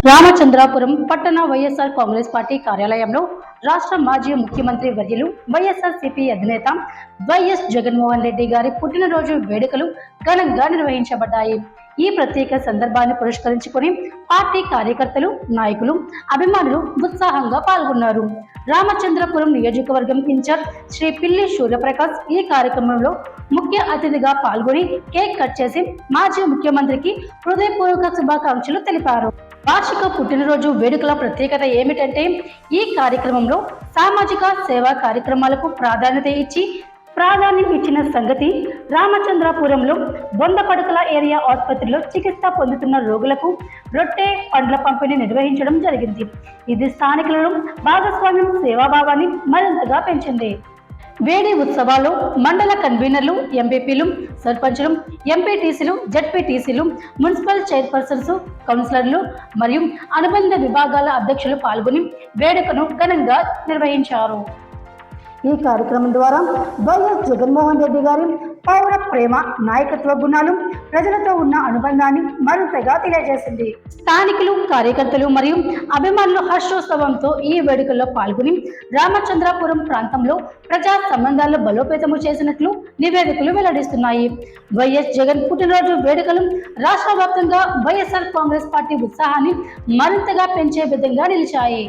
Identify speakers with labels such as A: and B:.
A: రామచంద్రాపురం పట్టణ వైఎస్ఆర్ కాంగ్రెస్ పార్టీ కార్యాలయంలో రాష్ట్ర మాజీ ముఖ్యమంత్రి వర్యులు వైఎస్ఆర్సీపీ అధినేత వైఎస్ జగన్మోహన్ రెడ్డి గారి పుట్టినరోజు వేడుకలు ఘనంగా నిర్వహించబడ్డాయి. ఈ ప్రత్యేక సందర్భాన్ని పురస్కరించుకొని పార్టీ కార్యకర్తలు, నాయకులు, అభిమానులు ఉత్సాహంగా పాల్గొన్నారు. రామచంద్రపురం నియోజకవర్గం ఇన్ఛార్జ్ శ్రీ పిల్లి సూర్యప్రకాష్ ఈ కార్యక్రమంలో ముఖ్య అతిథిగా పాల్గొని కేక్ కట్ చేసి మాజీ ముఖ్యమంత్రికి హృదయపూర్వక శుభాకాంక్షలు తెలిపారు. వార్షిక పుట్టినరోజు వేడుకల ప్రత్యేకత ఏమిటంటే ఈ కార్యక్రమంలో సామాజిక సేవా కార్యక్రమాలకు ప్రాధాన్యం ఇచ్చిన సంగతి రామచంద్రాపురంలో బొంద పడకల ఏరియా ఆసుపత్రిలో చికిత్స పొందుతున్న రోగులకు రొట్టె పండ్ల పంపిణీ నిర్వహించడం జరిగింది. ఇది స్థానికులను భాగస్వామ్యం, సేవాభావాన్ని మరింతగా పెంచింది. వేడి ఉత్సవాల్లో మండల కన్వీనర్లు, ఎంపీపీలు, సర్పంచులు, ఎంపీటీసీలు, జడ్పీటీసీలు, మున్సిపల్ చైర్పర్సన్స్, కౌన్సిలర్లు మరియు అనుబంధ విభాగాల అధ్యక్షులు పాల్గొని వేడుకను ఘనంగా నిర్వహించారు. ఈ కార్యక్రమం ద్వారా వైఎస్ జగన్మోహన్ రెడ్డి గారి పౌర ప్రేమ, నాయకత్వ గుణాలు, ప్రజలతో ఉన్న అనుబంధాన్ని మరింతగా తెలియజేసింది. స్థానికులు, కార్యకర్తలు మరియు అభిమానులు హర్షోత్సవంతో ఈ వేడుకల్లో పాల్గొని రామచంద్రాపురం ప్రాంతంలో ప్రజా సంబంధాలు బలోపేతము చేసినట్లు నివేదికలు వెల్లడిస్తున్నాయి. వైఎస్ జగన్ పుట్టినరోజు వేడుకలు రాష్ట్ర వ్యాప్తంగా వైఎస్ఆర్ కాంగ్రెస్ పార్టీ ఉత్సాహాన్ని మరింతగా పెంచే విధంగా నిలిచాయి.